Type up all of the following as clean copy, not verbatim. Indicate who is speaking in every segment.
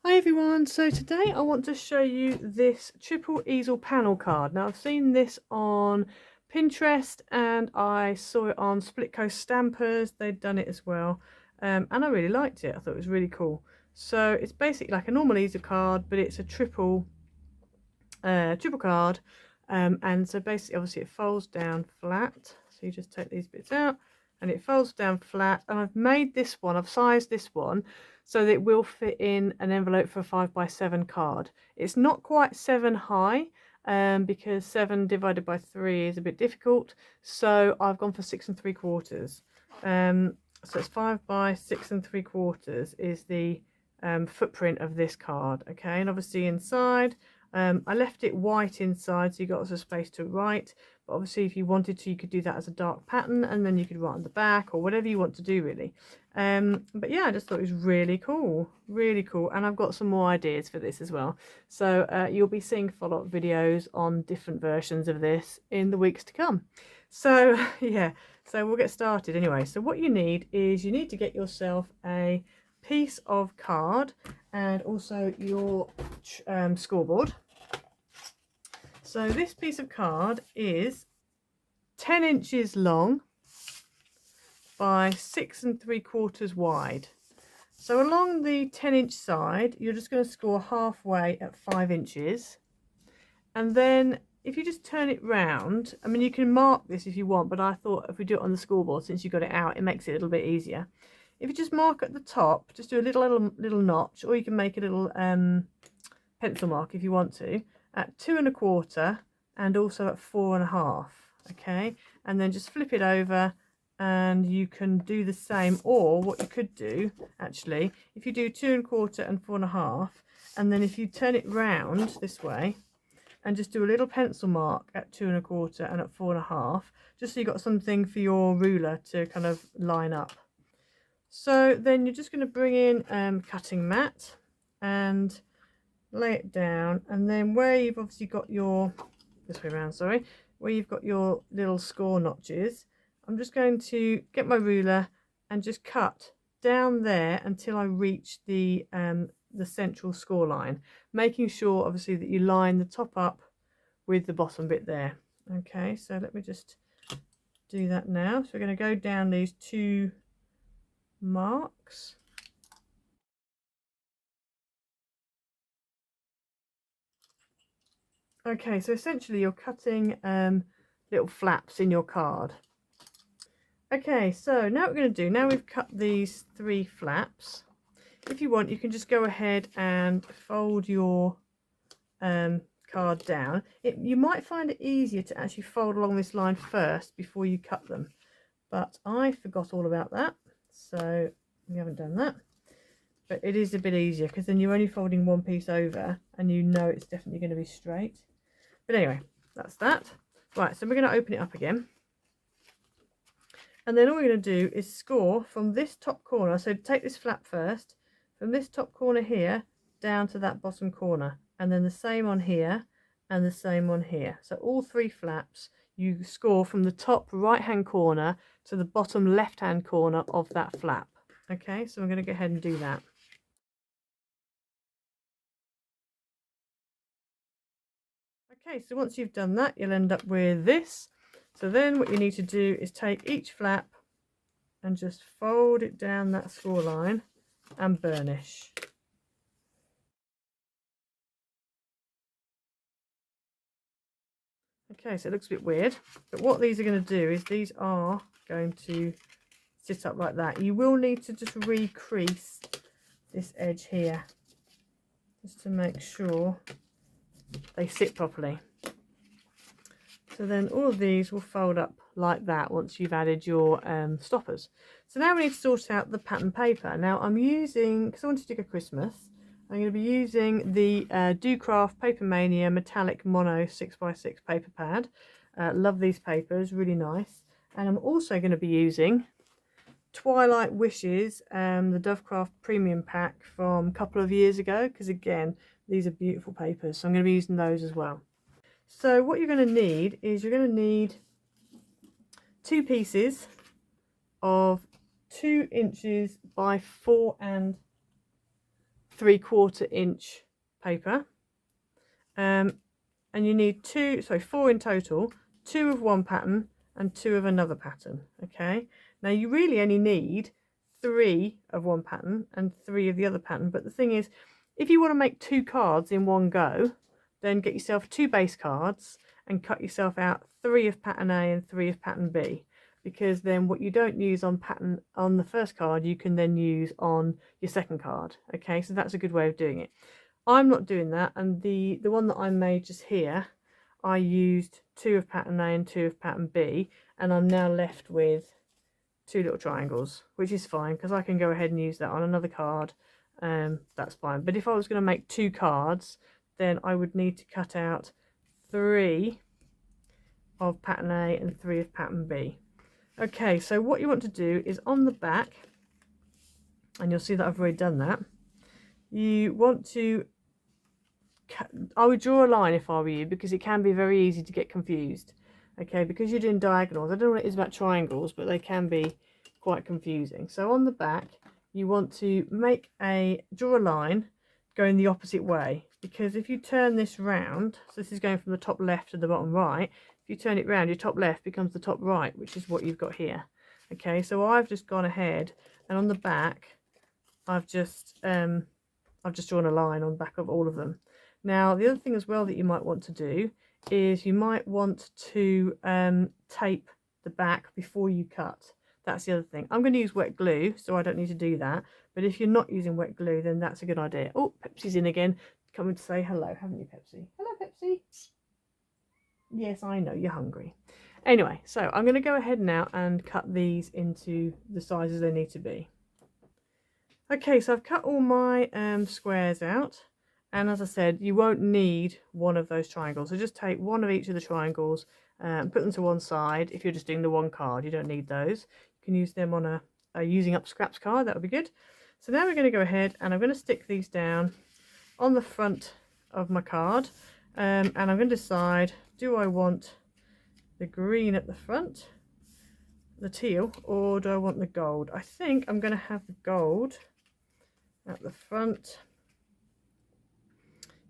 Speaker 1: Hi everyone, so today I want to show you this triple easel panel card. Now I've seen this on Pinterest and I saw it on Split Coast Stampers, they'd done it as well, and I really liked it. I thought it was really cool. So it's basically like a normal easel card, but it's a triple card, and so basically obviously it folds down flat, so you just take these bits out and it folds down flat, and I've made this one, I've sized this one so that it will fit in an envelope for a 5x7 card. It's not quite 7 high, because 7 divided by 3 is a bit difficult, so I've gone for 6 3/4. So it's 5 by 6 3/4 is the footprint of this card. Okay, and obviously inside I left it white inside, so you got lots of space to write, but obviously if you wanted to you could do that as a dark pattern, and then you could write on the back or whatever you want to do really. But yeah, I just thought it was really cool, and I've got some more ideas for this as well, so you'll be seeing follow-up videos on different versions of this in the weeks to come. So yeah, so we'll get started anyway. So what you need is you need to get yourself a piece of card and also your scoreboard. So this piece of card is 10 inches long by 6 3/4 wide. So along the 10-inch side you're just going to score halfway at 5 inches, and then if you just turn it round, I mean you can mark this if you want, but I thought if we do it on the scoreboard, since you got it out, it makes it a little bit easier. If you just mark at the top, just do a little notch, or you can make a little pencil mark if you want to, at 2 1/4 and also at 4 1/2. Okay, and then just flip it over and you can do the same. Or what you could do actually, if you do 2 1/4 and 4 1/2, and then if you turn it round this way and just do a little pencil mark at 2 1/4 and at 4 1/2, just so you've got something for your ruler to kind of line up. So then you're just going to bring in cutting mat and lay it down, and then where you've obviously got your, this way around, sorry, where you've got your little score notches, I'm just going to get my ruler and just cut down there until I reach the central score line, making sure obviously that you line the top up with the bottom bit there. Okay, so let me just do that now. So we're going to go down these two marks. Okay, so essentially you're cutting little flaps in your card. Okay, so now what we're going to do, now we've cut these 3 flaps, if you want you can just go ahead and fold your card down. You might find it easier to actually fold along this line first before you cut them, but I forgot all about that, so we haven't done that. But it is a bit easier because then you're only folding one piece over and you know it's definitely going to be straight. But anyway, that's that. Right, so we're going to open it up again. And then all we're going to do is score from this top corner. So take this flap first, from this top corner here down to that bottom corner. And then the same on here and the same on here. So all 3 flaps, you score from the top right-hand corner to the bottom left-hand corner of that flap. Okay, so I'm going to go ahead and do that. Okay, so once you've done that, you'll end up with this. So then what you need to do is take each flap and just fold it down that score line and burnish. Okay, so it looks a bit weird, but what these are going to do is these are going to sit up like that. You will need to just re-crease this edge here just to make sure they sit properly. So then all of these will fold up like that once you've added your stoppers. So now we need to sort out the pattern paper. Now I'm using, because I want to do a Christmas, I'm going to be using the Do Craft Paper Mania Metallic Mono 6x6 paper pad. Love these papers, really nice. And I'm also going to be using Twilight Wishes, the Dovecraft Premium Pack from a couple of years ago, because again, these are beautiful papers, so I'm going to be using those as well. So what you're going to need is you're going to need 2 pieces of 2 inches by 4 3/4 inch paper, and you need 4 in total, 2 of one pattern and 2 of another pattern. Okay, now you really only need 3 of one pattern and 3 of the other pattern, but the thing is, if you want to make 2 cards in one go, then get yourself 2 base cards and cut yourself out 3 of pattern A and 3 of pattern B, because then what you don't use on the first card you can then use on your second card. Okay, so that's a good way of doing it. I'm not doing that, and the one that I made just here, I used 2 of pattern A and 2 of pattern B, and I'm now left with 2 little triangles, which is fine because I can go ahead and use that on another card. That's fine. But if I was going to make 2 cards, then I would need to cut out 3 of pattern A and 3 of pattern B. Okay, so what you want to do is on the back, and you'll see that I've already done that, you want to, I would draw a line if I were you, because it can be very easy to get confused. Okay, because you're doing diagonals, I don't know what it is about triangles, but they can be quite confusing. So on the back, you want to draw a line going the opposite way, because if you turn this round, so this is going from the top left to the bottom right, if you turn it round, your top left becomes the top right, which is what you've got here. Okay, so I've just gone ahead, and on the back, I've just drawn a line on the back of all of them. Now, the other thing as well that you might want to do is you might want to tape the back before you cut. That's the other thing. I'm going to use wet glue, so I don't need to do that. But if you're not using wet glue, then that's a good idea. Oh, Pepsi's in again. Coming to say hello, haven't you, Pepsi? Hello, Pepsi. Yes, I know, you're hungry. Anyway, so I'm going to go ahead now and cut these into the sizes they need to be. Okay, so I've cut all my squares out. And as I said, you won't need one of those triangles. So just take one of each of the triangles and put them to one side. If you're just doing the one card, you don't need those. You can use them on a using up scraps card. That would be good. So now we're going to go ahead and I'm going to stick these down on the front of my card. And I'm going to decide, do I want the green at the front, the teal, or do I want the gold? I think I'm going to have the gold at the front.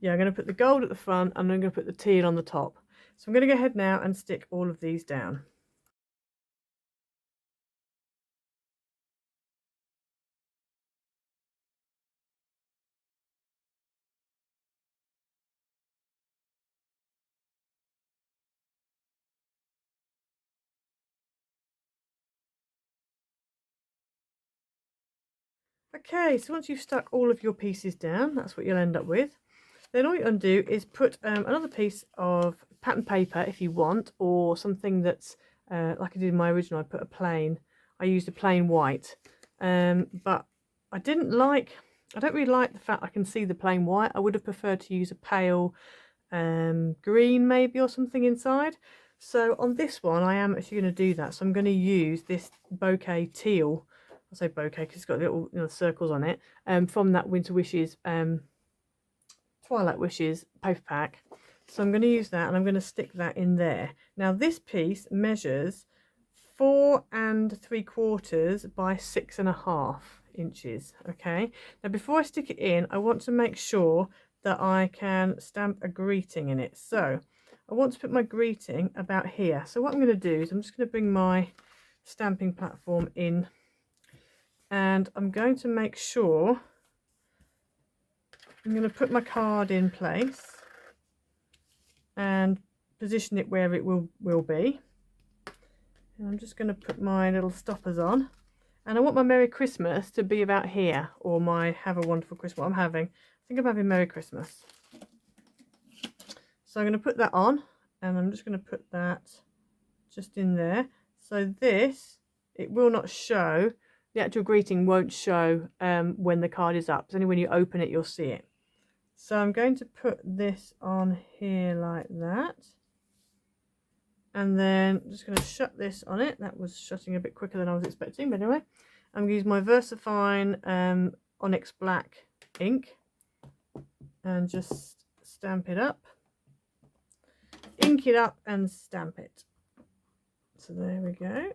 Speaker 1: Yeah, I'm going to put the gold at the front and I'm going to put the teal on the top. So I'm going to go ahead now and stick all of these down. Okay, so once you've stuck all of your pieces down, that's what you'll end up with. Then all you're going to do is put another piece of pattern paper if you want, or something that's like I did in my original. I used a plain white, but I don't really like the fact I can see the plain white. I would have preferred to use a pale green maybe, or something inside. So on this one I am actually going to do that. So I'm going to use this bouquet teal. I say bouquet because it's got little circles on it, from that Winter Wishes Twilight Wishes paper pack. So I'm going to use that and I'm going to stick that in there. Now this piece measures 4 3/4 by 6.5 inches. Okay, now before I stick it in, I want to make sure that I can stamp a greeting in it. So I want to put my greeting about here. So what I'm going to do is I'm just going to bring my stamping platform in, and I'm going to make sure I'm going to put my card in place and position it where it will be. And I'm just going to put my little stoppers on, and I want my Merry Christmas to be about here, or my Have a Wonderful Christmas. I think I'm having Merry Christmas. So I'm going to put that on, and I'm just going to put that just in there. So it will not show. The actual greeting won't show when the card is up. It's only when you open it you'll see it. So I'm going to put this on here like that. And then I'm just going to shut this on it. That was shutting a bit quicker than I was expecting, but anyway. I'm going to use my VersaFine Onyx Black ink and just stamp it up. Ink it up and stamp it. So there we go.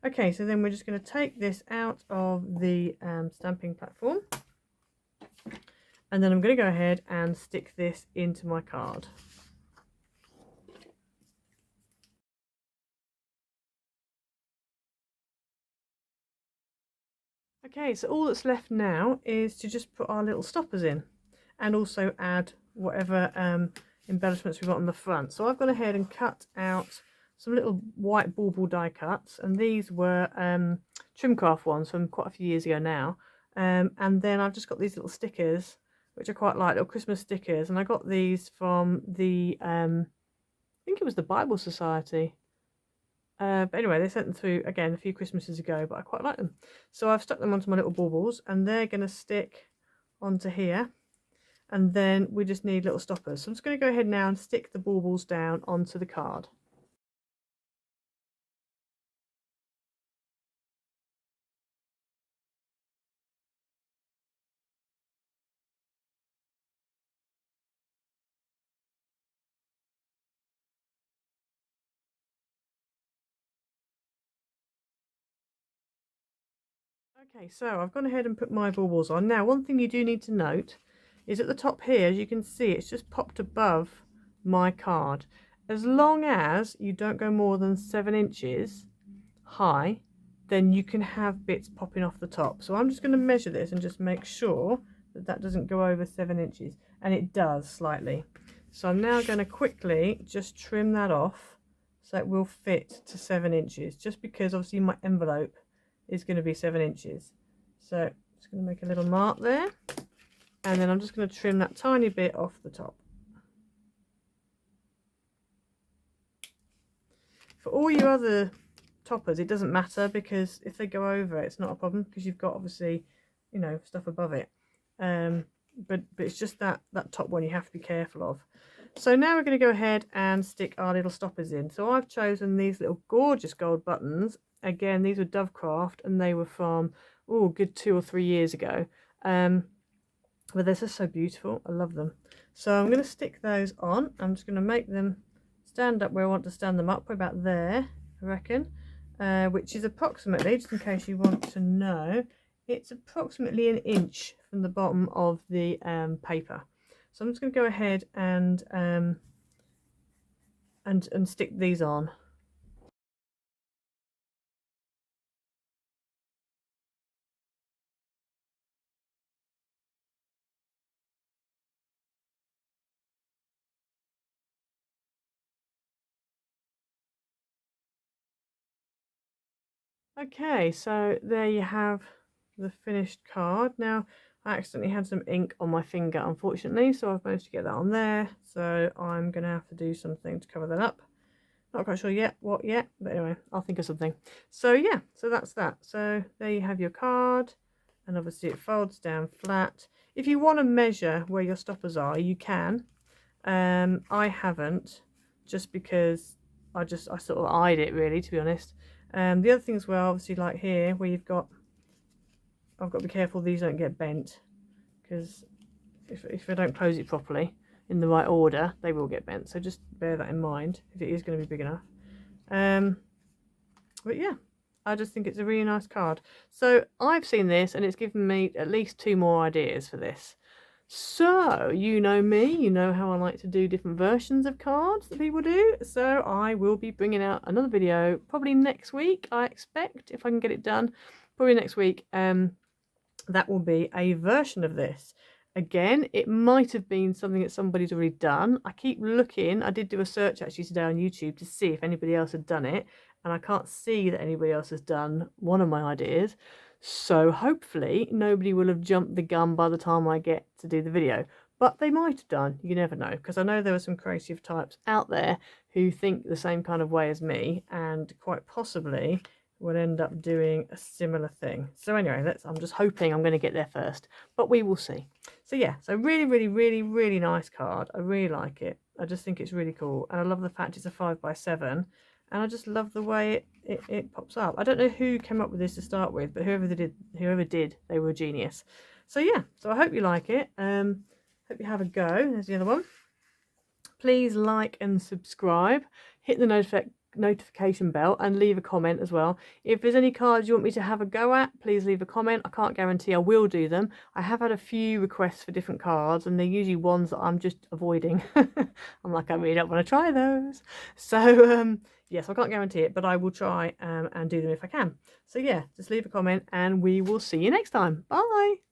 Speaker 1: Okay, so then we're just going to take this out of the stamping platform, and then I'm going to go ahead and stick this into my card. Okay, so all that's left now is to just put our little stoppers in and also add whatever embellishments we want on the front. So I've gone ahead and cut out some little white bauble die cuts, and these were Trimcraft ones from quite a few years ago now. And then I've just got these little stickers, which I quite like, little Christmas stickers, and I got these from the, I think it was the Bible Society. But anyway, they sent them through again a few Christmases ago, but I quite like them. So I've stuck them onto my little baubles, and they're going to stick onto here. And then we just need little stoppers. So I'm just going to go ahead now and stick the baubles down onto the card. Okay, so I've gone ahead and put my baubles on. Now, one thing you do need to note is at the top here, as you can see, it's just popped above my card. As long as you don't go more than 7 inches high, then you can have bits popping off the top. So I'm just going to measure this and just make sure that that doesn't go over 7 inches, and it does slightly. So I'm now going to quickly just trim that off so it will fit to 7 inches, just because obviously my envelope is going to be 7 inches. So I'm just going to make a little mark there, and then I'm just going to trim that tiny bit off the top. For all your other toppers, it doesn't matter, because if they go over, it's not a problem, because you've got obviously, you know, stuff above it. But it's just that top one you have to be careful of. So now we're going to go ahead and stick our little stoppers in. So I've chosen these little gorgeous gold buttons. Again, these were Dovecraft, and they were from, oh, good 2 or 3 years ago. But they're just so beautiful. I love them. So I'm going to stick those on. I'm just going to make them stand up where I want to stand them up, about there, I reckon. Which is approximately, just in case you want to know, it's approximately 1 inch from the bottom of the paper. So I'm just going to go ahead and stick these on. Okay, so there you have the finished card. Now, I accidentally had some ink on my finger, unfortunately, so I've managed to get that on there. So I'm going to have to do something to cover that up. Not quite sure yet what yet, but anyway, I'll think of something. So yeah, so that's that. So there you have your card, and obviously it folds down flat. If you want to measure where your stoppers are, you can. I haven't, just because I sort of eyed it, really, to be honest. The other thing as well, obviously, like here, where I've got to be careful these don't get bent, because if I don't close it properly in the right order, they will get bent. So just bear that in mind if it is going to be big enough. But yeah, I just think it's a really nice card. So I've seen this, and it's given me at least 2 more ideas for this. So, you know me, you know how I like to do different versions of cards that people do. So I will be bringing out another video probably next week, I expect, if I can get it done. Probably next week. That will be a version of this. Again, it might have been something that somebody's already done. I keep looking. I did do a search actually today on YouTube to see if anybody else had done it, and I can't see that anybody else has done one of my ideas. So hopefully nobody will have jumped the gun by the time I get to do the video. But they might have done. You never know, because I know there are some creative types out there who think the same kind of way as me, and quite possibly will end up doing a similar thing. So anyway, I'm just hoping I'm going to get there first, but we will see. So yeah, so really, really, really, really nice card. I really like it. I just think it's really cool, and I love the fact it's a 5x7, and I just love the way it pops up. I don't know who came up with this to start with, but whoever did, they were genius. So yeah, so I hope you like it. Hope you have a go. There's the other one. Please like and subscribe. Hit the notification bell and leave a comment as well. If there's any cards you want me to have a go at, please leave a comment. I can't guarantee I will do them. I have had a few requests for different cards, and they're usually ones that I'm just avoiding. I'm like, I really don't want to try those. So yes, I can't guarantee it, but I will try and do them if I can. So yeah, just leave a comment and we will see you next time. Bye.